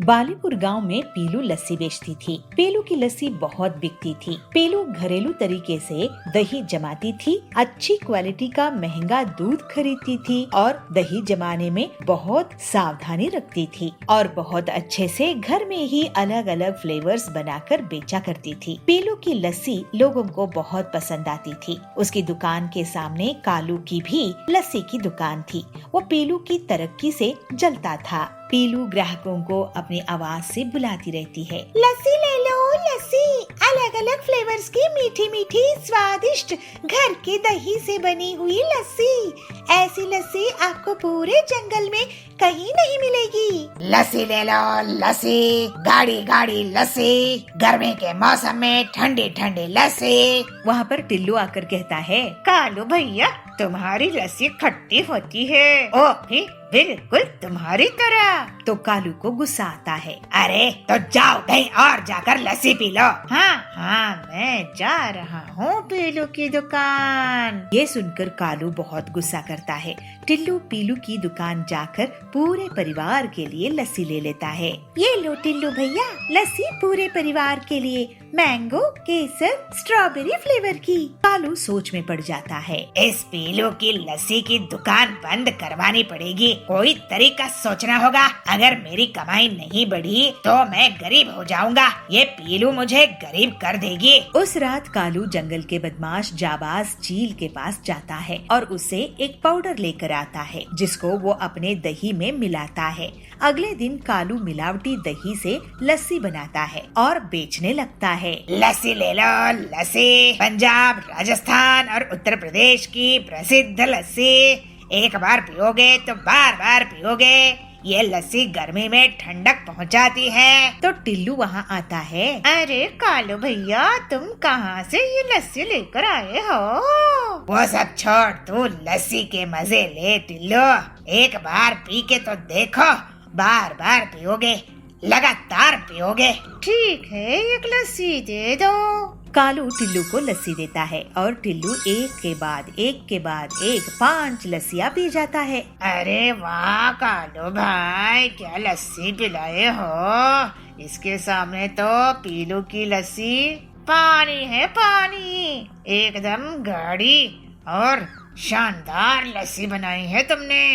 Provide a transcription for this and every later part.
बालीपुर गांव में पीलू लस्सी बेचती थी। पीलू की लस्सी बहुत बिकती थी। पीलू घरेलू तरीके से दही जमाती थी, अच्छी क्वालिटी का महंगा दूध खरीदती थी और दही जमाने में बहुत सावधानी रखती थी और बहुत अच्छे से घर में ही अलग अलग फ्लेवर्स बनाकर बेचा करती थी। पीलू की लस्सी लोगों को बहुत पसंद आती थी। उसकी दुकान के सामने कालू की भी लस्सी की दुकान थी। वो पीलू की तरक्की से जलता था। पीलू ग्राहकों को अपनी आवाज से बुलाती रहती है, लस्सी ले लो लस्सी, अलग अलग फ्लेवर्स की मीठी मीठी स्वादिष्ट घर के दही से बनी हुई लस्सी। ऐसी लस्सी आपको पूरे जंगल में कहीं नहीं मिलेगी। लस्सी ले लो लस्सी, गाढ़ी गाढ़ी लस्सी, गर्मी के मौसम में ठंडी ठंडी लस्सी। वहाँ पर टिल्लू आकर कहता है, कालू भैया तुम्हारी लस्सी खट्टी होती है। ओ भी बिल्कुल तुम्हारी तरह। तो कालू को गुस्सा आता है। अरे तो जाओ कहीं और जाकर लस्सी पी लो। हाँ मैं जा रहा हूँ पीलू की दुकान। ये सुनकर कालू बहुत गुस्सा करता है। टिल्लू पीलू की दुकान जाकर पूरे परिवार के लिए लस्सी ले लेता है। ये लो टिल्लू भैया लस्सी पूरे परिवार के लिए, मैंगो, केसर, स्ट्रॉबेरी फ्लेवर की। कालू सोच में पड़ जाता है। इस पीलू की लस्सी की दुकान बंद करवानी पड़ेगी। कोई तरीका सोचना होगा। अगर मेरी कमाई नहीं बढ़ी तो मैं गरीब हो जाऊंगा। ये पीलू मुझे गरीब कर देगी। उस रात कालू जंगल के बदमाश जाबाज चील के पास जाता है और उसे एक पाउडर लेकर आता है जिसको वो अपने दही में मिलाता है। अगले दिन कालू मिलावटी दही से लस्सी बनाता है और बेचने लगता है। लस्सी ले लो लस्सी, पंजाब, राजस्थान और उत्तर प्रदेश की प्रसिद्ध लस्सी। एक बार पियोगे तो बार बार पियोगे। ये लस्सी गर्मी में ठंडक पहुंचाती है। तो टिल्लू वहाँ आता है। अरे कालू भैया तुम कहाँ से ये लस्सी लेकर आए हो? वो सब छोड़, तू लस्सी के मजे ले टिल्लू। एक बार पी के तो देखो, बार बार पियोगे, लगातार पियोगे। ठीक है एक लस्सी दे दो। कालू टिल्लू को लस्सी देता है और टिल्लू एक के बाद एक 5 लस्सियाँ पी जाता है। अरे वाह कालू भाई क्या लस्सी पिलाए हो। इसके सामने तो पीलू की लस्सी पानी है पानी। एकदम गाढ़ी और शानदार लस्सी बनाई है तुमने।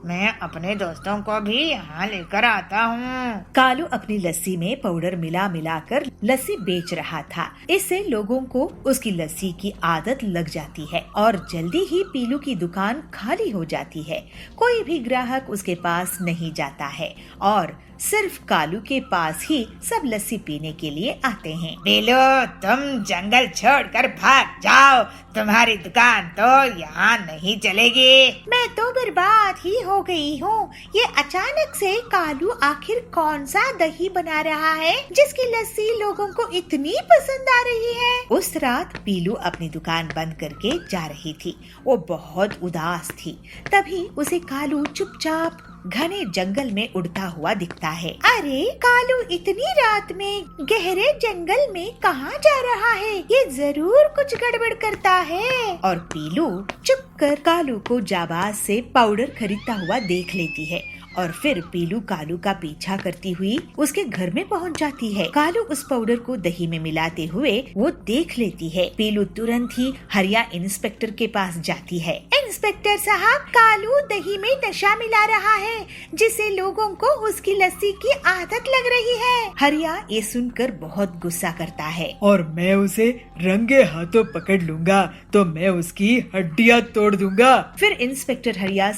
मैं अपने दोस्तों को भी यहाँ लेकर आता हूँ। कालू अपनी लस्सी में पाउडर मिला कर लस्सी बेच रहा था। इससे लोगों को उसकी लस्सी की आदत लग जाती है और जल्दी ही पीलू की दुकान खाली हो जाती है। कोई भी ग्राहक उसके पास नहीं जाता है और सिर्फ कालू के पास ही सब लस्सी पीने के लिए आते हैं। पीलू तुम जंगल छोड़कर भाग जाओ, तुम्हारी दुकान तो यहाँ नहीं चलेगी। मैं तो बर्बाद ही हो गई हूँ। ये अचानक से कालू आखिर कौन सा दही बना रहा है जिसकी लस्सी लोगों को इतनी पसंद आ रही है? उस रात पीलू अपनी दुकान बंद करके जा रही थी। वो बहुत उदास थी। तभी उसे कालू चुपचाप घने जंगल में उड़ता हुआ दिखता है। अरे कालू इतनी रात में गहरे जंगल में कहाँ जा रहा है? ये जरूर कुछ गड़बड़ करता है। और पीलू चुपकर कालू को जाबाज से पाउडर खरीदता हुआ देख लेती है और फिर पीलू कालू का पीछा करती हुई उसके घर में पहुंच जाती है। कालू उस पाउडर को दही में मिलाते हुए वो देख लेती है। पीलू तुरंत ही हरिया इंस्पेक्टर के पास जाती है। इंस्पेक्टर साहब, कालू दही में नशा मिला रहा है जिससे लोगों को उसकी लस्सी की आदत लग रही है। हरिया ये सुनकर बहुत गुस्सा करता है। और मैं उसे रंगे हाथों पकड़ लूंगा तो मैं उसकी हड्डियां तोड़ दूंगा। फिर इंस्पेक्टर हरिया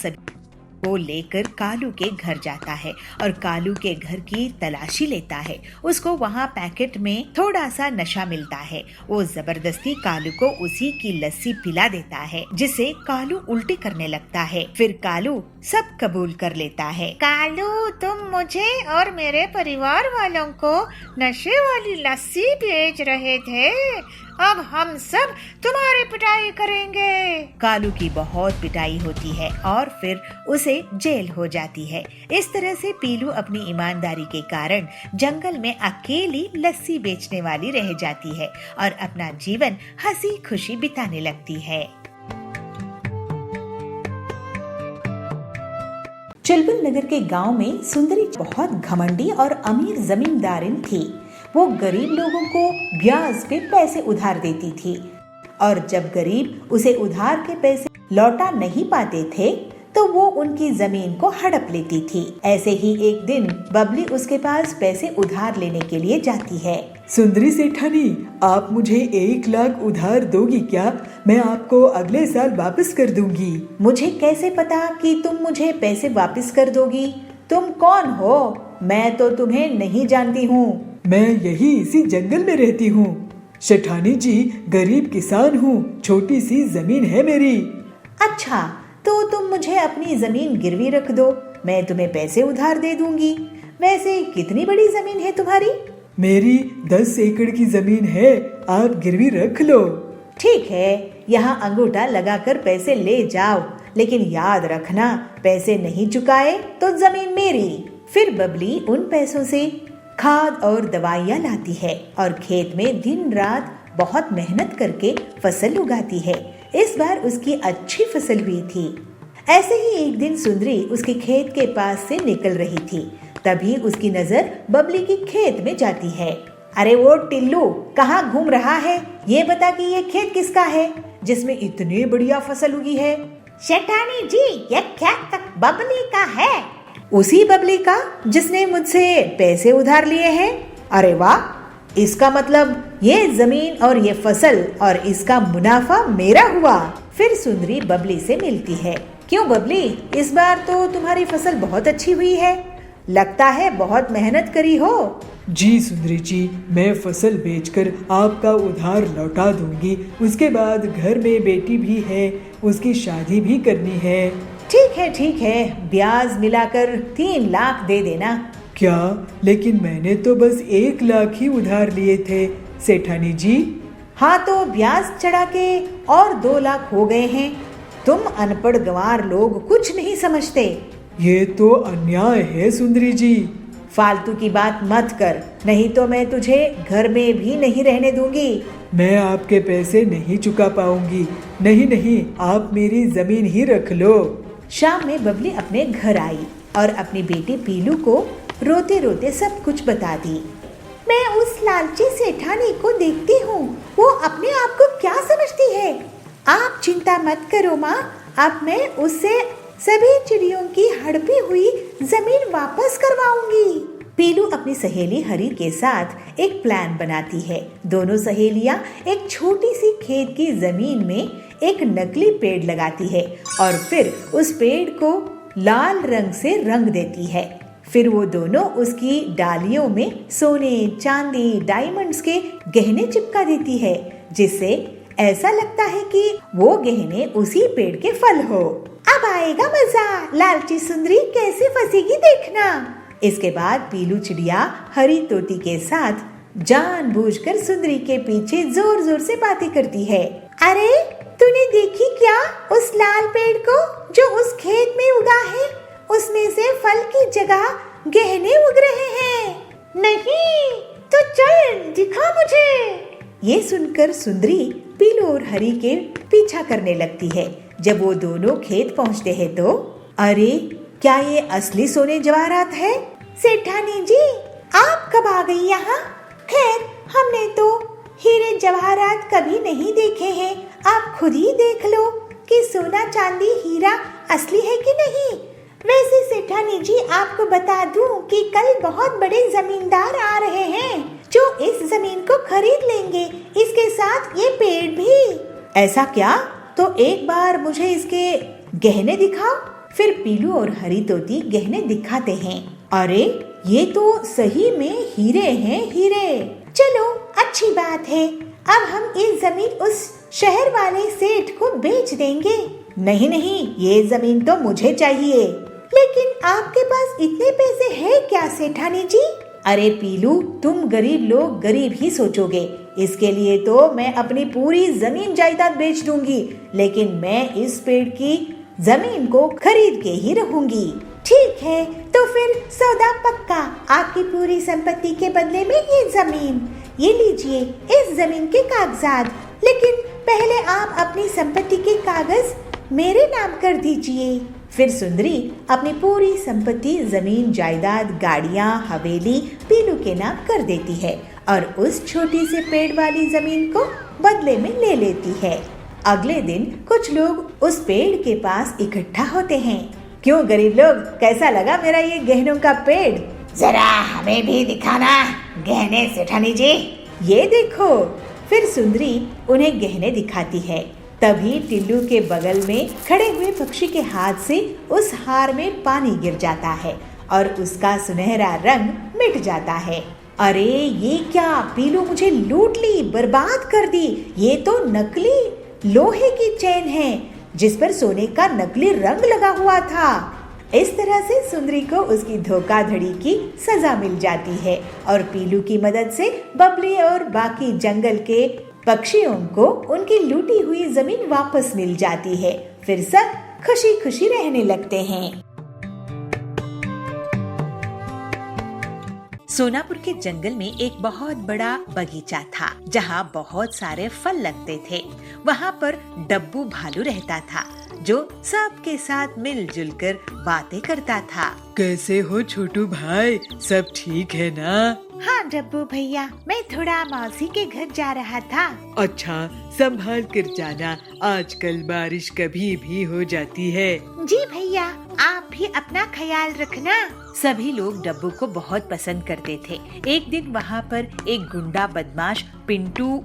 को लेकर कालू के घर जाता है और कालू के घर की तलाशी लेता है। उसको वहाँ पैकेट में थोड़ा सा नशा मिलता है। वो जबरदस्ती कालू को उसी की लस्सी पिला देता है जिससे कालू उल्टी करने लगता है। फिर कालू सब कबूल कर लेता है। कालू तुम मुझे और मेरे परिवार वालों को नशे वाली लस्सी बेच रहे थे। अब हम सब तुम्हारी पिटाई करेंगे। कालू की बहुत पिटाई होती है और फिर उसे जेल हो जाती है। इस तरह से पीलू अपनी ईमानदारी के कारण जंगल में अकेली लस्सी बेचने वाली रह जाती है और अपना जीवन हंसी खुशी बिताने लगती है। चुलबुल नगर के गांव में सुंदरी बहुत घमंडी और अमीर जमींदारिन थी। वो गरीब लोगों को ब्याज पे पैसे उधार देती थी और जब गरीब उसे उधार के पैसे लौटा नहीं पाते थे तो वो उनकी जमीन को हड़प लेती थी। ऐसे ही एक दिन बबली उसके पास पैसे उधार लेने के लिए जाती है। सुंदरी सेठानी, आप मुझे 1 लाख उधार दोगी क्या? मैं आपको अगले साल वापस कर दूंगी। मुझे कैसे पता कि तुम मुझे पैसे वापस कर दोगी? तुम कौन हो? मैं तो तुम्हें नहीं जानती हूँ। मैं यही इसी जंगल में रहती हूँ। सेठानी जी, गरीब किसान हूँ, छोटी सी जमीन है मेरी। अच्छा, तो तुम मुझे अपनी जमीन गिरवी रख दो, मैं तुम्हें पैसे उधार दे दूंगी। वैसे कितनी बड़ी जमीन है तुम्हारी? मेरी 10 एकड़ की जमीन है, आप गिरवी रख लो। ठीक है, यहाँ अंगूठा लगाकर पैसे ले जाओ, लेकिन याद रखना पैसे नहीं चुकाए तो जमीन मेरी। फिर बबली उन पैसों से खाद और दवाइयाँ लाती है और खेत में दिन रात बहुत मेहनत करके फसल उगाती है। इस बार उसकी अच्छी फसल हुई थी। ऐसे ही एक दिन सुंदरी उसके खेत के पास से निकल रही थी। तभी उसकी नजर बबली की खेत में जाती है। अरे वो टिल्लू, कहाँ घूम रहा है? ये बता कि ये खेत किसका है जिसमें इतनी बढ़िया फसल उगी है? सेठानी जी, ये खेत बबली का है। उसी बबली का जिसने मुझसे पैसे उधार लिए हैं? अरे वाह, इसका मतलब ये जमीन और ये फसल और इसका मुनाफा मेरा हुआ। फिर सुंदरी बबली से मिलती है। क्यों बबली, इस बार तो तुम्हारी फसल बहुत अच्छी हुई है, लगता है बहुत मेहनत करी हो। जी सुंदरी जी, मैं फसल बेचकर आपका उधार लौटा दूंगी। उसके बाद घर में बेटी भी है, उसकी शादी भी करनी है। ठीक है, ब्याज मिलाकर 3 लाख दे देना। क्या? लेकिन मैंने तो बस 1 लाख ही उधार लिए थे सेठानी जी। हाँ, तो ब्याज चढ़ा के और 2 लाख हो गए हैं। तुम अनपढ़ गंवार लोग कुछ नहीं समझते। ये तो अन्याय है सुंदरी जी। फालतू की बात मत कर, नहीं तो मैं तुझे घर में भी नहीं रहने दूंगी। मैं आपके पैसे नहीं चुका पाऊंगी। नहीं, आप मेरी जमीन ही रख लो। शाम में बबली अपने घर आई और अपनी बेटी पीलू को रोते रोते सब कुछ बता दी। मैं उस लालची सेठानी को देखती हूँ, वो अपने आप को क्या समझती है। आप चिंता मत करो माँ, अब मैं उससे सभी चिड़ियों की हड़पी हुई जमीन वापस करवाऊंगी। पीलू अपनी सहेली हरी के साथ एक प्लान बनाती है। दोनों सहेलियां एक छोटी सी खेत की जमीन में एक नकली पेड़ लगाती है और फिर उस पेड़ को लाल रंग से रंग देती है। फिर वो दोनों उसकी डालियों में सोने, चांदी, डायमंड्स के गहने चिपका देती है, जिससे ऐसा लगता है कि वो गहने उसी पेड़ के फल हो। अब आएगा मजा, लालची सुंदरी कैसे फंसेगी देखना। इसके बाद पीलू चिड़िया हरी तोती के साथ जानबूझकर सुंदरी के पीछे जोर जोर से बातें करती है। अरे तूने देखी क्या उस लाल पेड़ को जो उस खेत में उगा है? उसमें से फल की जगह गहने उग रहे हैं। नहीं तो चल दिखा मुझे। ये सुनकर सुंदरी पीलू और हरी के पीछा करने लगती है। जब वो दोनों खेत पहुंचते हैं तो अरे, क्या ये असली सोने जवाहरात है? सेठानी जी, आप कब आ गई यहाँ? खैर, हमने तो हीरे जवाहरात कभी नहीं देखे हैं। आप खुद ही देख लो कि सोना चांदी हीरा असली है कि नहीं। वैसे सेठानी जी, आपको बता दूं कि कल बहुत बड़े जमींदार आ रहे हैं जो इस जमीन को खरीद लेंगे, इसके साथ ये पेड़ भी। ऐसा क्या? तो एक बार मुझे इसके गहने दिखाओ। फिर पीलू और हरी तोती गहने दिखाते हैं। अरे, ये तो सही में हीरे हैं, हीरे। चलो, अच्छी बात है। अब हम इस जमीन उस शहर वाले सेठ को बेच देंगे। नहीं, ये जमीन तो मुझे चाहिए। लेकिन आपके पास इतने पैसे हैं क्या सेठानी जी? अरे पीलू, तुम गरीब लोग गरीब ही सोचोगे। इसके लिए तो मैं अपनी पूरी जमीन जायदाद बेच दूंगी, लेकिन मैं इस पेड़ की जमीन को खरीद के ही रहूंगी। ठीक है, तो फिर सौदा पक्का। आपकी पूरी संपत्ति के बदले में ये जमीन। ये लीजिए इस जमीन के कागजात। लेकिन पहले आप अपनी संपत्ति के कागज मेरे नाम कर दीजिए। फिर सुंदरी अपनी पूरी संपत्ति, जमीन जायदाद, गाड़ियाँ, हवेली पीलू के नाम कर देती है और उस छोटी से पेड़ वाली जमीन को बदले में ले लेती है। अगले दिन कुछ लोग उस पेड़ के पास इकट्ठा होते हैं। क्यों गरीब लोग, कैसा लगा मेरा ये गहनों का पेड़? जरा हमें भी दिखाना गहने सेठानी जी। ये देखो। फिर सुंदरी उन्हें गहने दिखाती है। तभी टिल्लू के बगल में खड़े हुए पक्षी के हाथ से उस हार में पानी गिर जाता है और उसका सुनहरा रंग मिट जाता है। अरे ये क्या, पीलू मुझे लूट ली, बर्बाद कर दी। ये तो नकली लोहे की चेन है जिस पर सोने का नकली रंग लगा हुआ था। इस तरह से सुंदरी को उसकी धोखाधड़ी की सजा मिल जाती है और पीलू की मदद से बबली और बाकी जंगल के पक्षियों को उनकी लूटी हुई जमीन वापस मिल जाती है। फिर सब खुशी खुशी रहने लगते हैं। सोनापुर के जंगल में एक बहुत बड़ा बगीचा था जहाँ बहुत सारे फल लगते थे। वहाँ पर डब्बू भालू रहता था जो सबके साथ मिलजुल कर बातें करता था। कैसे हो छोटू भाई, सब ठीक है ना? हाँ डब्बू भैया, मैं थोड़ा मौसी के घर जा रहा था। अच्छा, संभाल कर जाना, आजकल बारिश कभी भी हो जाती है। जी भैया, आप भी अपना ख्याल रखना। सभी लोग डब्बू को बहुत पसंद करते थे। एक दिन वहाँ पर एक गुंडा बदमाश पिंटू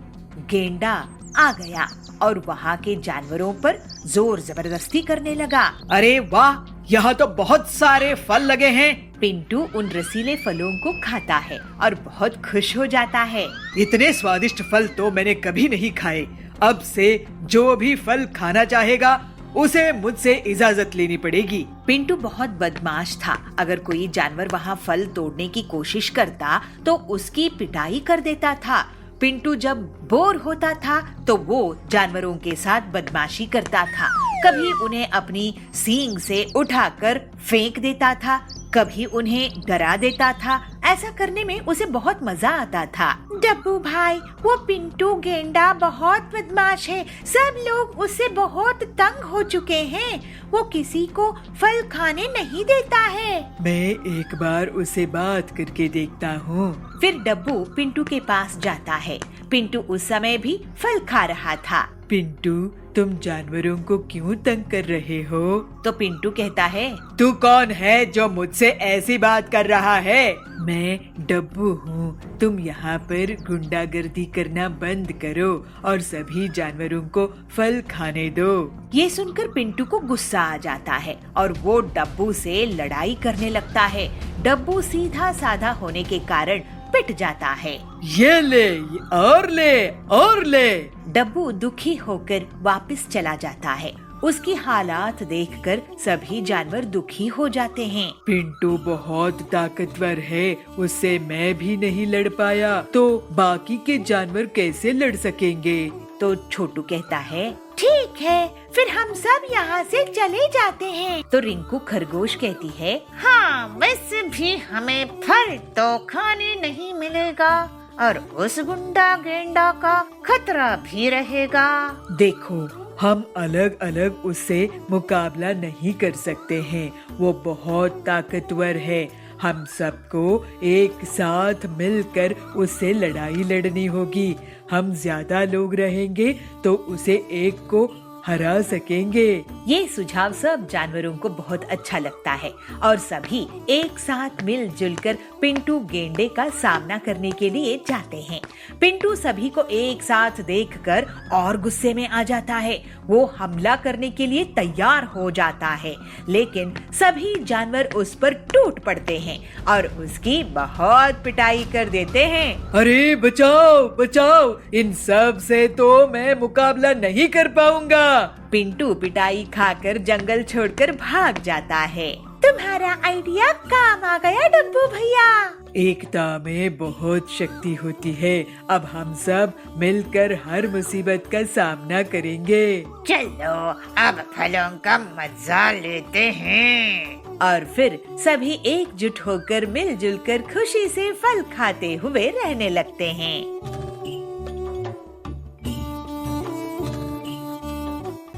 गेंडा आ गया और वहाँ के जानवरों पर जोर जबरदस्ती करने लगा। अरे वाह, यहाँ तो बहुत सारे फल लगे हैं। पिंटू उन रसीले फलों को खाता है और बहुत खुश हो जाता है। इतने स्वादिष्ट फल तो मैंने कभी नहीं खाए। अब से जो भी फल खाना चाहेगा उसे मुझसे इजाजत लेनी पड़ेगी। पिंटू बहुत बदमाश था। अगर कोई जानवर वहाँ फल तोड़ने की कोशिश करता तो उसकी पिटाई कर देता था। पिंटू जब बोर होता था तो वो जानवरों के साथ बदमाशी करता था। कभी उन्हें अपनी सींग से उठाकर फेंक देता था, कभी उन्हें डरा देता था। ऐसा करने में उसे बहुत मजा आता था। डब्बू भाई, वो पिंटू गेंडा बहुत बदमाश है। सब लोग उससे बहुत तंग हो चुके हैं। वो किसी को फल खाने नहीं देता है। मैं एक बार उसे बात करके देखता हूँ। फिर डब्बू पिंटू के पास जाता है। पिंटू उस समय भी फल खा रहा था। पिंटू, तुम जानवरों को क्यों तंग कर रहे हो? तो पिंटू कहता है, तू कौन है जो मुझसे ऐसी बात कर रहा है? मैं डब्बू हूँ। तुम यहाँ पर गुंडागर्दी करना बंद करो और सभी जानवरों को फल खाने दो। ये सुनकर पिंटू को गुस्सा आ जाता है और वो डब्बू से लड़ाई करने लगता है। डब्बू सीधा साधा होने के कारण पिट जाता है। ये ले और ले और ले। डब्बू दुखी होकर वापस चला जाता है। उसकी हालात देखकर सभी जानवर दुखी हो जाते हैं। पिंटू बहुत ताकतवर है, उससे मैं भी नहीं लड़ पाया तो बाकी के जानवर कैसे लड़ सकेंगे? तो छोटू कहता है, ठीक है, फिर हम सब यहाँ से चले जाते हैं। तो रिंकू खरगोश कहती है, हाँ, वैसे भी हमें फल तो खाने नहीं मिलेगा और उस गुंडा गेंडा का खतरा भी रहेगा। देखो, हम अलग अलग उससे मुकाबला नहीं कर सकते हैं। वो बहुत ताकतवर है। हम सबको एक साथ मिलकर उससे लड़ाई लड़नी होगी। हम ज्यादा लोग रहेंगे तो उसे एक को हरा सकेंगे। ये सुझाव सब जानवरों को बहुत अच्छा लगता है और सभी एक साथ मिलजुल कर पिंटू गेंडे का सामना करने के लिए जाते हैं। पिंटू सभी को एक साथ देखकर और गुस्से में आ जाता है। वो हमला करने के लिए तैयार हो जाता है, लेकिन सभी जानवर उस पर टूट पड़ते हैं और उसकी बहुत पिटाई कर देते हैं। अरे बचाओ बचाओ, इन सब से तो मैं मुकाबला नहीं कर पाऊंगा। पिंटू पिटाई खाकर जंगल छोड़कर भाग जाता है। तुम्हारा आइडिया काम आ गया डब्बू भैया। एकता में बहुत शक्ति होती है। अब हम सब मिलकर हर मुसीबत का सामना करेंगे। चलो अब फलों का मजा लेते हैं। और फिर सभी एकजुट होकर मिलजुल कर खुशी से फल खाते हुए रहने लगते हैं।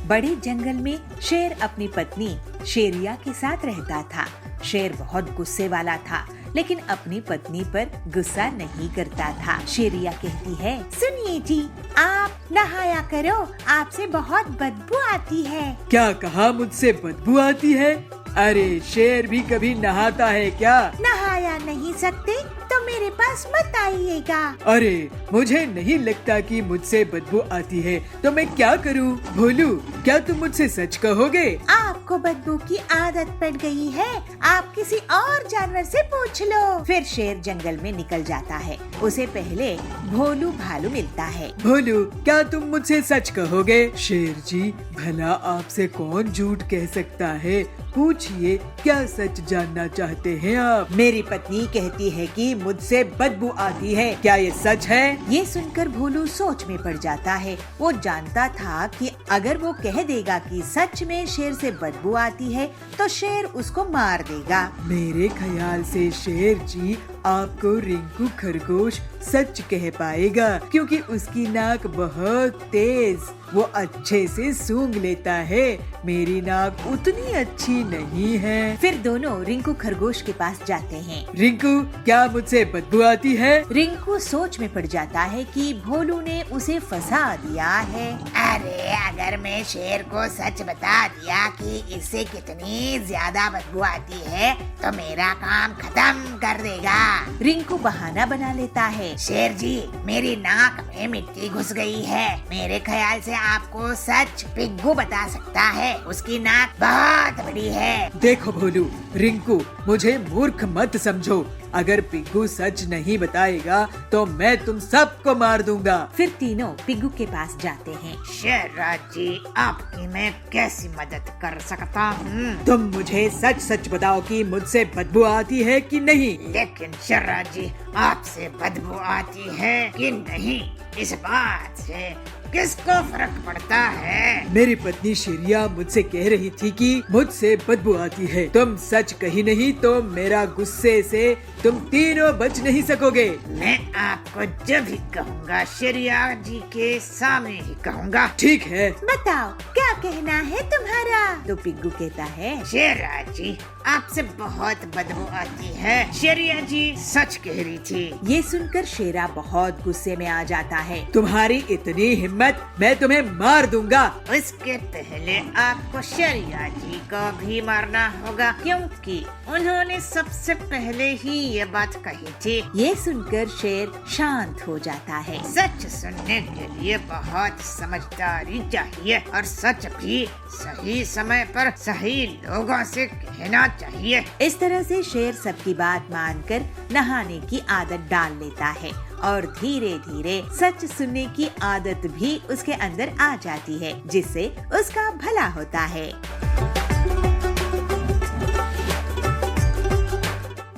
बड़े जंगल में शेर अपनी पत्नी शेरिया के साथ रहता था। शेर बहुत गुस्से वाला था, लेकिन अपनी पत्नी पर गुस्सा नहीं करता था। शेरिया कहती है, सुनिए जी, आप नहाया करो, आपसे बहुत बदबू आती है। क्या कहा मुझसे बदबू आती है? अरे शेर भी कभी नहाता है क्या? नहाया नहीं सकते तो मेरे पास मत आइएगा। अरे मुझे नहीं लगता कि मुझसे बदबू आती है, तो मैं क्या करूं? भोलू, क्या तुम मुझसे सच कहोगे? आपको बदबू की आदत पड़ गई है, आप किसी और जानवर से पूछ लो। फिर शेर जंगल में निकल जाता है। उसे पहले भोलू भालू मिलता है। भोलू, क्या तुम मुझसे सच कहोगे? शेर जी, भला आपसे कौन झूठ कह सकता है? पूछिए, क्या सच जानना चाहते हैं आप? मेरी पत्नी कहती है कि मुझसे बदबू आती है। क्या ये सच है? ये सुनकर भोलू सोच में पड़ जाता है। वो जानता था कि अगर वो कह देगा कि सच में शेर से बदबू आती है तो शेर उसको मार देगा। मेरे ख्याल से शेर जी आपको रिंकू खरगोश सच कह पाएगा, क्योंकि उसकी नाक बहुत तेज, वो अच्छे से सूंघ लेता है। मेरी नाक उतनी अच्छी नहीं है। फिर दोनों रिंकू खरगोश के पास जाते हैं। रिंकू, क्या मुझसे बदबू आती है? रिंकू सोच में पड़ जाता है कि भोलू ने उसे फंसा दिया है। अरे अगर मैं शेर को सच बता दिया कि इससे कितनी ज्यादा बदबू आती है तो मेरा काम खत्म कर देगा। रिंकू बहाना बना लेता है। शेर जी, मेरी नाक में मिट्टी घुस गई है। मेरे ख्याल से आपको सच पिग्गू बता सकता है, उसकी नाक बहुत बड़ी है। देखो भोलू, रिंकू, मुझे मूर्ख मत समझो। अगर पिग्गू सच नहीं बताएगा तो मैं तुम सबको मार दूंगा। फिर तीनों पिग्गू के पास जाते हैं। शेरराज जी, आपकी मैं कैसी मदद कर सकता हूँ? तुम मुझे सच सच बताओ कि मुझसे बदबू आती है कि नहीं? लेकिन शेरराज जी, आपसे बदबू आती है कि नहीं, इस बात से किसको फर्क पड़ता है? मेरी पत्नी शेरिया मुझसे कह रही थी कि मुझसे बदबू आती है। तुम सच कही नहीं तो मेरा गुस्से से तुम तीनों बच नहीं सकोगे। मैं आपको जब भी कहूँगा शेरिया जी के सामने ही कहूँगा। ठीक है, बताओ क्या कहना है तुम्हारा? तो पिग्गू कहता है, शेरिया जी, आपसे बहुत बदबू आती है। शेरिया जी सच कह रही थी। ये सुनकर शेरा बहुत गुस्से में आ जाता है। तुम्हारी इतनी हिम्मत, मैं तुम्हें मार दूंगा। उसके पहले आपको शेरिया जी को भी मारना होगा, क्योंकि उन्होंने सबसे पहले ही ये बात कही थी। ये सुनकर शेर शांत हो जाता है। सच सुनने के लिए बहुत समझदारी चाहिए और सच भी सही समय पर सही लोगों से कहना चाहिए। इस तरह से शेर सबकी बात मानकर नहाने की आदत डाल लेता है और धीरे धीरे सच सुनने की आदत भी उसके अंदर आ जाती है, जिससे उसका भला होता है।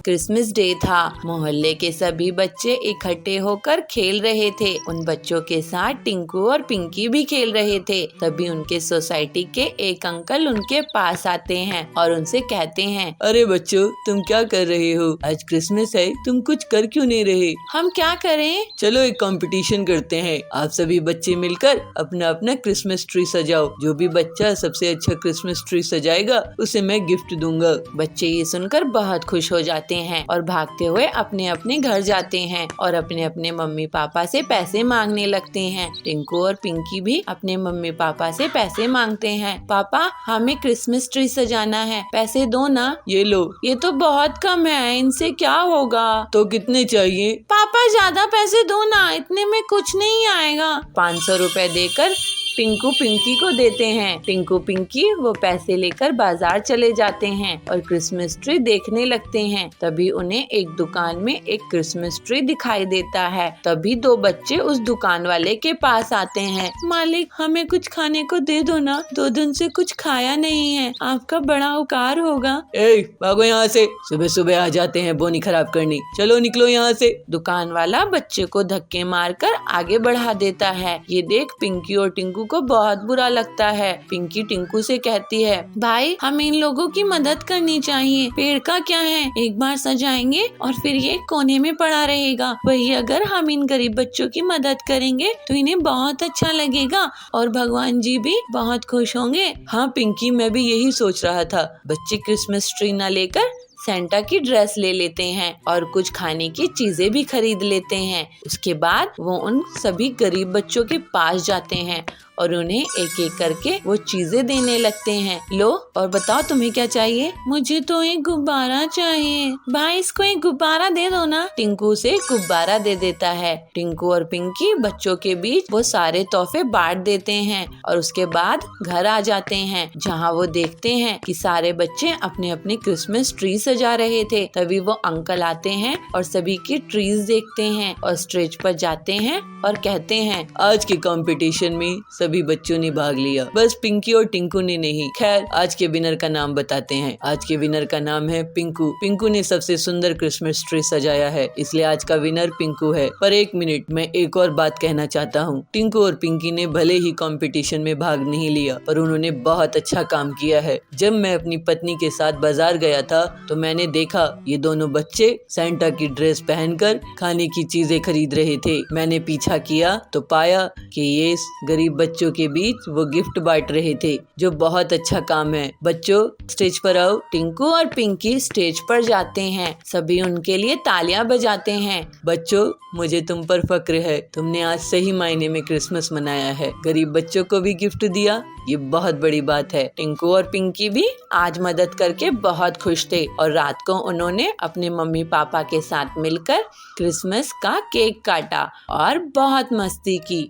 क्रिसमस डे था। मोहल्ले के सभी बच्चे इकट्ठे होकर खेल रहे थे। उन बच्चों के साथ टिंकू और पिंकी भी खेल रहे थे। तभी उनके सोसाइटी के एक अंकल उनके पास आते हैं और उनसे कहते हैं, अरे बच्चों, तुम क्या कर रहे हो? आज क्रिसमस है, तुम कुछ कर क्यों नहीं रहे? हम क्या करें? चलो एक कंपटीशन करते हैं। आप सभी बच्चे मिलकर अपना अपना क्रिसमस ट्री सजाओ। जो भी बच्चा सबसे अच्छा क्रिसमस ट्री सजाएगा उसे मैं गिफ्ट दूंगा। बच्चे ये सुनकर बहुत खुश हो जाते हैं और भागते हुए अपने अपने घर जाते हैं और अपने अपने मम्मी पापा से पैसे मांगने लगते हैं। टिंकू और पिंकी भी अपने मम्मी पापा से पैसे मांगते हैं। पापा, हमें क्रिसमस ट्री सजाना है, पैसे दो ना। ये लो, ये तो बहुत कम है, इनसे क्या होगा? तो कितने चाहिए? पापा ज्यादा पैसे दो ना, इतने में कुछ नहीं आएगा। 500 रुपए देकर टिंकू पिंकी को देते हैं। टिंकू पिंकी वो पैसे लेकर बाजार चले जाते हैं और क्रिसमस ट्री देखने लगते हैं। तभी उन्हें एक दुकान में एक क्रिसमस ट्री दिखाई देता है। तभी दो बच्चे उस दुकान वाले के पास आते हैं। मालिक, हमें कुछ खाने को दे दो ना, 2 दिन से कुछ खाया नहीं है, आपका बड़ा उपकार होगा। ए, भागो यहाँ से, सुबह सुबह आ जाते हैं बोनी खराब करनी। चलो निकलो यहाँ से। दुकान वाला बच्चे को धक्के मारकर आगे बढ़ा देता है। ये देख पिंकी और टिंकू को बहुत बुरा लगता है। पिंकी टिंकू से कहती है, भाई हम इन लोगों की मदद करनी चाहिए। पेड़ का क्या है, एक बार सजाएंगे और फिर ये कोने में पड़ा रहेगा। वही अगर हम इन गरीब बच्चों की मदद करेंगे तो इन्हें बहुत अच्छा लगेगा और भगवान जी भी बहुत खुश होंगे। हाँ पिंकी, मैं भी यही सोच रहा था। बच्चे क्रिसमस ट्री न लेकर सेंटा की ड्रेस ले लेते हैं और कुछ खाने की चीजें भी खरीद लेते हैं। उसके बाद वो उन सभी गरीब बच्चों के पास जाते हैं और उन्हें एक एक करके वो चीजें देने लगते हैं। लो और बताओ तुम्हें क्या चाहिए? मुझे तो एक गुब्बारा चाहिए। भाई इसको एक गुब्बारा दे दो ना। टिंकू से गुब्बारा दे देता है। टिंकू और पिंकी बच्चों के बीच वो सारे तोहफे बांट देते हैं और उसके बाद घर आ जाते हैं, जहाँ वो देखते हैं कि सारे बच्चे अपने अपने क्रिसमस ट्री सजा रहे थे। तभी वो अंकल आते हैं और सभी की ट्रीज देखते हैं और स्टेज पर जाते हैं और कहते हैं, आज के कंपटीशन में सभी बच्चों ने भाग लिया, बस पिंकी और टिंकू ने नहीं। खैर आज के विनर का नाम बताते हैं। आज के विनर का नाम है पिंकू। पिंकू ने सबसे सुंदर क्रिसमस ट्री सजाया है, इसलिए आज का विनर पिंकू है। पर एक मिनट, मैं एक और बात कहना चाहता हूँ। टिंकू और पिंकी ने भले ही कंपटीशन में भाग नहीं लिया, पर उन्होंने बहुत अच्छा काम किया है। जब मैं अपनी पत्नी के साथ बाजार गया था तो मैंने देखा ये दोनों बच्चे सेंटा की ड्रेस पहनकर खाने की चीजें खरीद रहे थे। मैंने पीछा किया तो पाया कि ये गरीब बच्चों के बीच वो गिफ्ट बांट रहे थे, जो बहुत अच्छा काम है। बच्चों स्टेज पर आओ। टिंकू और पिंकी स्टेज पर जाते हैं। सभी उनके लिए तालियां बजाते हैं। बच्चों मुझे तुम पर फक्र है, तुमने आज सही मायने में क्रिसमस मनाया है, गरीब बच्चों को भी गिफ्ट दिया, ये बहुत बड़ी बात है। टिंकू और पिंकी भी आज मदद करके बहुत खुश थे और रात को उन्होंने अपने मम्मी पापा के साथ मिलकर क्रिसमस का केक काटा और बहुत मस्ती की।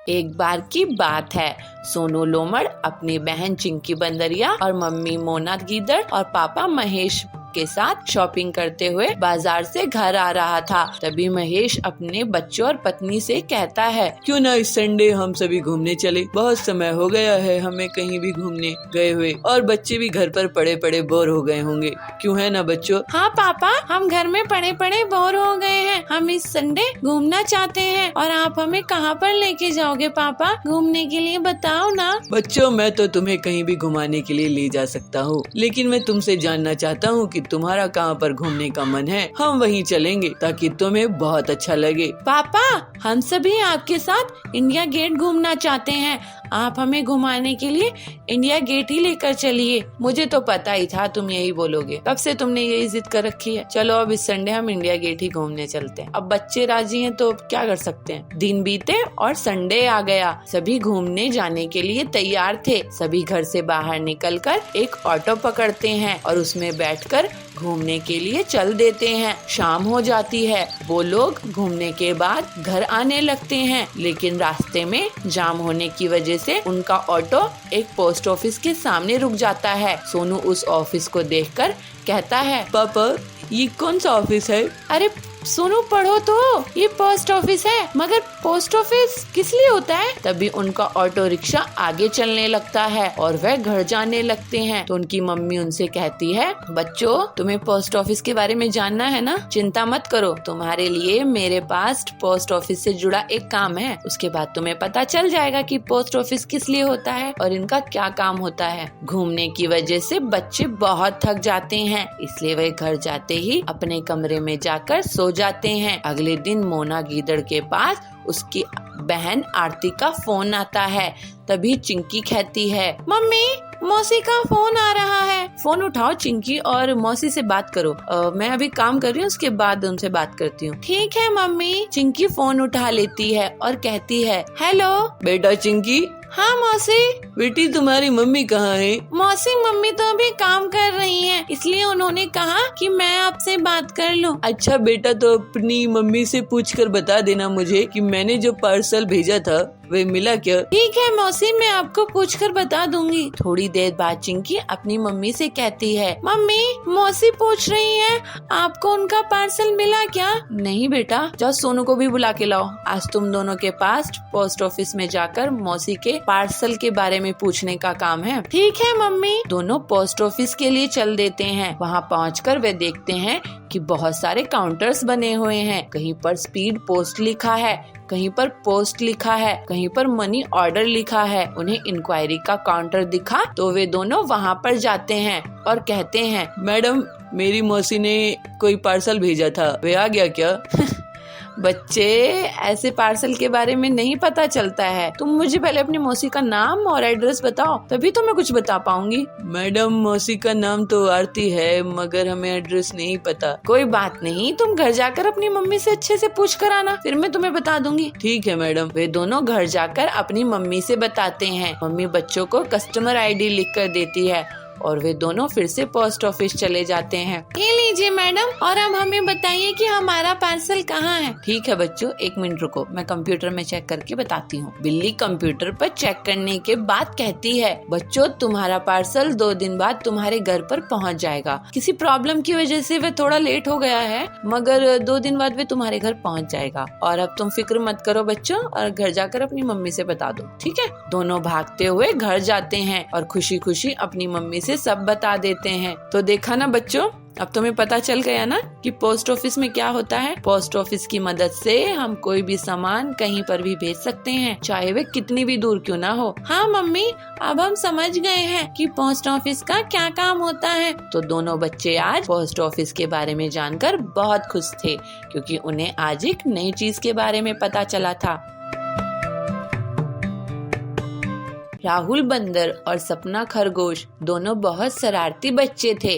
एक बार की बात है, सोनू लोमड़ अपनी बहन चिंकी बंदरिया और मम्मी मोना गीदड़ और पापा महेश के साथ शॉपिंग करते हुए बाजार से घर आ रहा था। तभी महेश अपने बच्चों और पत्नी से कहता है, क्यों ना इस संडे हम सभी घूमने चले, बहुत समय हो गया है हमें कहीं भी घूमने गए हुए और बच्चे भी घर पर पड़े पड़े बोर हो गए होंगे, क्यों है ना बच्चों? हाँ पापा, हम घर में पड़े पड़े बोर हो गए हैं, हम इस संडे घूमना चाहते हैं और आप हमें कहाँ पर लेके जाओगे पापा घूमने के लिए, बताओ ना। बच्चों मैं तो तुम्हें कहीं भी घुमाने के लिए ले जा सकता हूँ, लेकिन मैं तुमसे जानना चाहता हूँ कि तुम्हारा कहाँ पर घूमने का मन है, हम वहीं चलेंगे ताकि तुम्हें बहुत अच्छा लगे। पापा हम सभी आपके साथ इंडिया गेट घूमना चाहते हैं, आप हमें घुमाने के लिए इंडिया गेट ही लेकर चलिए। मुझे तो पता ही था तुम यही बोलोगे, कब से तुमने यही जिद कर रखी है। चलो अब इस संडे हम इंडिया गेट ही घूमने चलते हैं। अब बच्चे राजी हैं तो क्या कर सकते हैं। दिन बीते और संडे आ गया। सभी घूमने जाने के लिए तैयार थे। सभी घर से बाहर निकलकर एक ऑटो पकड़ते हैं और उसमें बैठकर घूमने के लिए चल देते हैं। शाम हो जाती है। वो लोग घूमने के बाद घर आने लगते हैं, लेकिन रास्ते में जाम होने की वजह से उनका ऑटो एक पोस्ट ऑफिस के सामने रुक जाता है। सोनू उस ऑफिस को देखकर कहता है, पापा ये कौन सा ऑफिस है? अरे सोनू पढ़ो तो, ये पोस्ट ऑफिस है। मगर पोस्ट ऑफिस किस लिए होता है? तभी उनका ऑटो रिक्शा आगे चलने लगता है और वह घर जाने लगते हैं। तो उनकी मम्मी उनसे कहती है, बच्चों तुम्हें पोस्ट ऑफिस के बारे में जानना है ना, चिंता मत करो, तुम्हारे लिए मेरे पास पोस्ट ऑफिस से जुड़ा एक काम है। उसके बाद तुम्हें पता चल जाएगा कि पोस्ट ऑफिस किस लिए होता है और इनका क्या काम होता है। घूमने की वजह से बच्चे बहुत थक जाते हैं, इसलिए वे घर जाते ही अपने कमरे में जाकर सो जाते हैं। अगले दिन मोना गीदड़ के पास उसकी बहन आरती का फोन आता है। तभी चिंकी कहती है, मम्मी मौसी का फोन आ रहा है। फोन उठाओ चिंकी और मौसी से बात करो। मैं अभी काम कर रही हूँ, उसके बाद उनसे बात करती हूँ। ठीक है मम्मी। चिंकी फोन उठा लेती है और कहती है, हेलो बेटा चिंकी। हाँ मौसी। बेटी तुम्हारी मम्मी कहाँ है? मौसी मम्मी तो अभी काम कर रही हैं, इसलिए उन्होंने कहा कि मैं आपसे बात कर लूं। अच्छा बेटा, तो अपनी मम्मी से पूछकर बता देना मुझे कि मैंने जो पार्सल भेजा था वह मिला क्या? ठीक है मौसी, मैं आपको पूछकर बता दूंगी। थोड़ी देर बाद चिंकी अपनी मम्मी से कहती है, मम्मी मौसी पूछ रही है आपको उनका पार्सल मिला क्या? नहीं बेटा, जाओ सोनू को भी बुला के लाओ। आज तुम दोनों के पास पोस्ट ऑफिस में जाकर मौसी के पार्सल के बारे में पूछने का काम है। ठीक है मम्मी। दोनों पोस्ट ऑफिस के लिए चल देते हैं। वहाँ पहुँचकर वे देखते हैं कि बहुत सारे काउंटर्स बने हुए हैं। कहीं पर स्पीड पोस्ट लिखा है, कहीं पर पोस्ट लिखा है, कहीं पर मनी ऑर्डर लिखा है। उन्हें इंक्वायरी का काउंटर दिखा तो वे दोनों वहाँ पर जाते हैं और कहते हैं, मैडम मेरी मौसी ने कोई पार्सल भेजा था, वे आ गया क्या? बच्चे, ऐसे पार्सल के बारे में नहीं पता चलता है। तुम मुझे पहले अपनी मौसी का नाम और एड्रेस बताओ, तभी तो मैं कुछ बता पाऊंगी। मैडम मौसी का नाम तो आरती है, मगर हमें एड्रेस नहीं पता। कोई बात नहीं, तुम घर जाकर अपनी मम्मी से अच्छे से पूछ कर आना, फिर मैं तुम्हें बता दूंगी। ठीक है मैडम। वे दोनों घर जाकर अपनी मम्मी से बताते हैं। मम्मी बच्चों को कस्टमर ID लिख कर देती है और वे दोनों फिर से पोस्ट ऑफिस चले जाते हैं। ये लीजिए मैडम, और अब हमें बताइए कि हमारा पार्सल कहाँ है। ठीक है बच्चों, 1 मिनट रुको, मैं कंप्यूटर में चेक करके बताती हूँ। बिल्ली कंप्यूटर पर चेक करने के बाद कहती है, बच्चों तुम्हारा पार्सल 2 दिन बाद तुम्हारे घर पर पहुँच जाएगा। किसी प्रॉब्लम की वजह से वह थोड़ा लेट हो गया है, मगर 2 दिन बाद वे तुम्हारे घर पहुँच जाएगा। और अब तुम फिक्र मत करो बच्चों, और घर जाकर अपनी मम्मी से बता दो। ठीक है। दोनों भागते हुए घर जाते हैं और खुशी खुशी अपनी मम्मी से सब बता देते हैं। तो देखा ना बच्चों, अब तुम्हें पता चल गया ना कि पोस्ट ऑफिस में क्या होता है। पोस्ट ऑफिस की मदद से हम कोई भी सामान कहीं पर भी भेज सकते हैं, चाहे वे कितनी भी दूर क्यों ना हो। हाँ मम्मी, अब हम समझ गए हैं कि पोस्ट ऑफिस का क्या काम होता है। तो दोनों बच्चे आज पोस्ट ऑफिस के बारे में जानकर बहुत खुश थे, क्योंकि उन्हें आज एक नई चीज के बारे में पता चला था। राहुल बंदर और सपना खरगोश दोनों बहुत शरारती बच्चे थे।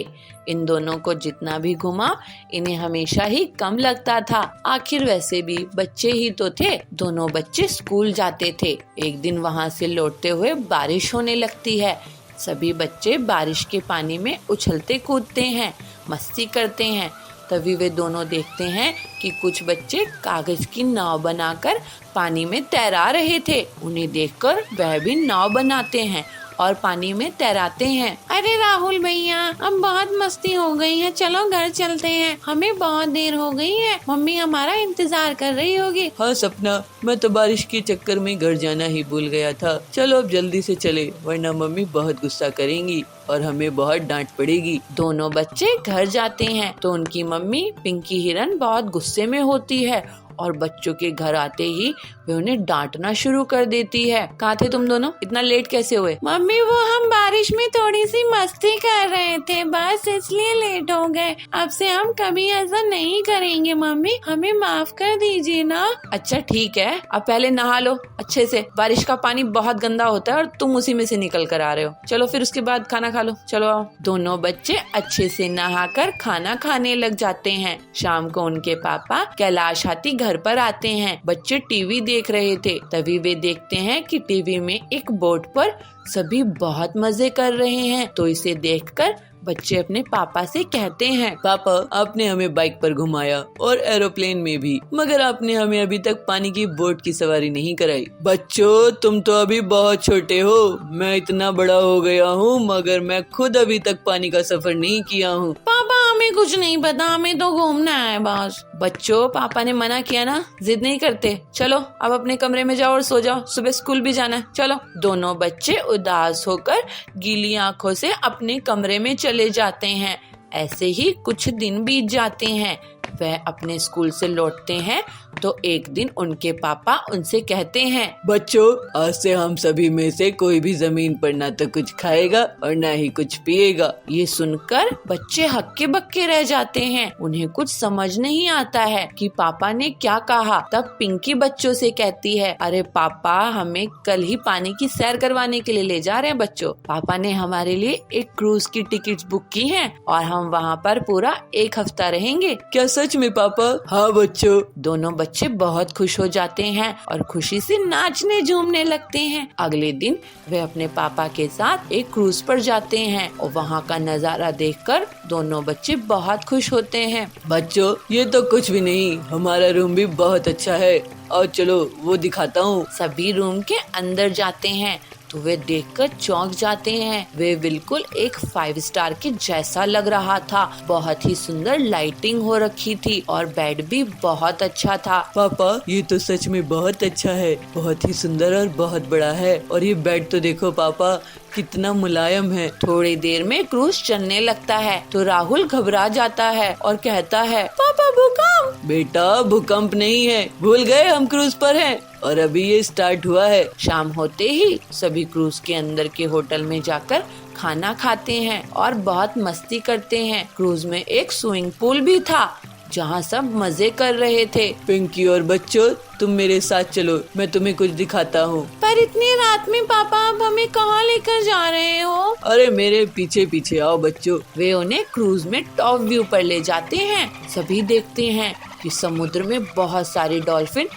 इन दोनों को जितना भी घुमा इन्हें हमेशा ही कम लगता था। आखिर वैसे भी बच्चे ही तो थे। दोनों बच्चे स्कूल जाते थे। एक दिन वहाँ से लौटते हुए बारिश होने लगती है। सभी बच्चे बारिश के पानी में उछलते कूदते हैं, मस्ती करते हैं। तभी वे दोनों देखते हैं कि कुछ बच्चे कागज की नाव बनाकर पानी में तैरा रहे थे। उन्हें देखकर वह भी नाव बनाते हैं और पानी में तैराते हैं। अरे राहुल भैया, अब बहुत मस्ती हो गई है, चलो घर चलते हैं, हमें बहुत देर हो गई है, मम्मी हमारा इंतजार कर रही होगी। हाँ सपना, मैं तो बारिश के चक्कर में घर जाना ही भूल गया था। चलो अब जल्दी से चले, वरना मम्मी बहुत गुस्सा करेंगी और हमें बहुत डांट पड़ेगी। दोनों बच्चे घर जाते हैं तो उनकी मम्मी पिंकी हिरन बहुत गुस्से में होती है और बच्चों के घर आते ही वे उन्हें डांटना शुरू कर देती है। कहाँ थे तुम दोनों, इतना लेट कैसे हुए? मम्मी वो हम बारिश में थोड़ी सी मस्ती कर रहे थे, बस इसलिए लेट हो गए। अब से हम कभी ऐसा नहीं करेंगे मम्मी, हमें माफ कर दीजिए ना। अच्छा ठीक है, अब पहले नहा लो अच्छे से। बारिश का पानी बहुत गंदा होता है और तुम उसी में से निकल कर आ रहे हो। चलो फिर उसके बाद खाना खा लो, चलो आओ। दोनों बच्चे अच्छे से नहाकर खाना खाने लग जाते हैं। शाम को उनके पापा कैलाश हाथी घर पर आते हैं। बच्चे टीवी देख रहे थे। तभी वे देखते हैं कि टीवी में एक बोट पर सभी बहुत मजे कर रहे हैं। तो इसे देखकर बच्चे अपने पापा से कहते हैं, पापा आपने हमें बाइक पर घुमाया और एरोप्लेन में भी, मगर आपने हमें अभी तक पानी की बोट की सवारी नहीं कराई। बच्चों तुम तो अभी बहुत छोटे हो, मैं इतना बड़ा हो गया हूँ मगर मैं खुद अभी तक पानी का सफर नहीं किया हूँ। पापा हमें कुछ नहीं पता, हमें तो घूमना है बस। बच्चों पापा ने मना किया ना, जिद नहीं करते। चलो अब अपने कमरे में जाओ और सो जाओ, सुबह स्कूल भी जाना है, चलो। दोनों बच्चे उदास होकर गीली आंखों से अपने कमरे में चले जाते हैं। ऐसे ही कुछ दिन बीत जाते हैं। वह अपने स्कूल से लौटते हैं तो एक दिन उनके पापा उनसे कहते हैं, बच्चों आज से हम सभी में से कोई भी जमीन पर ना तो कुछ खाएगा और ना ही कुछ पिएगा। ये सुनकर बच्चे हक्के बक्के रह जाते हैं। उन्हें कुछ समझ नहीं आता है कि पापा ने क्या कहा। तब पिंकी बच्चों से कहती है, अरे पापा हमें कल ही पानी की सैर करवाने के लिए ले जा रहे हैं बच्चों। पापा ने हमारे लिए एक क्रूज की टिकट बुक की है और हम वहाँ पर पूरा 1 हफ्ता रहेंगे। क्या सच में पापा? हाँ बच्चों। दोनों बच्चे बहुत खुश हो जाते हैं और खुशी से नाचने झूमने लगते हैं। अगले दिन वे अपने पापा के साथ एक क्रूज पर जाते हैं और वहाँ का नजारा देखकर दोनों बच्चे बहुत खुश होते हैं। बच्चों ये तो कुछ भी नहीं, हमारा रूम भी बहुत अच्छा है, और चलो वो दिखाता हूँ। सभी रूम के अंदर जाते हैं। तो वे देखकर चौंक जाते हैं। वे बिल्कुल एक 5 स्टार के जैसा लग रहा था। बहुत ही सुंदर लाइटिंग हो रखी थी और बेड भी बहुत अच्छा था। पापा ये तो सच में बहुत अच्छा है, बहुत ही सुंदर और बहुत बड़ा है। और ये बेड तो देखो पापा कितना मुलायम है। थोड़ी देर में क्रूज चलने लगता है तो राहुल घबरा जाता है और कहता है, पापा भूकंप। बेटा भूकंप नहीं है, भूल गए हम क्रूज पर हैं और अभी ये स्टार्ट हुआ है। शाम होते ही सभी क्रूज के अंदर के होटल में जाकर खाना खाते हैं और बहुत मस्ती करते हैं। क्रूज में एक स्विमिंग पूल भी था जहाँ सब मजे कर रहे थे। पिंकी और बच्चों तुम मेरे साथ चलो, मैं तुम्हें कुछ दिखाता हूँ। पर इतनी रात में पापा आप हमें कहाँ लेकर जा रहे हो? अरे मेरे पीछे पीछे आओ बच्चों। वे उन्हें क्रूज में टॉप व्यू पर ले जाते हैं। सभी देखते हैं कि समुद्र में बहुत सारी डॉल्फिन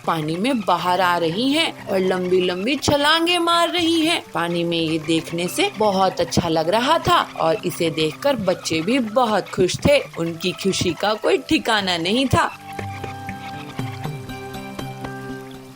पानी में बाहर आ रही हैं और लंबी लंबी छलांगे मार रही हैं। पानी में ये देखने से बहुत अच्छा लग रहा था और इसे देखकर बच्चे भी बहुत खुश थे। उनकी खुशी का कोई ठिकाना नहीं था।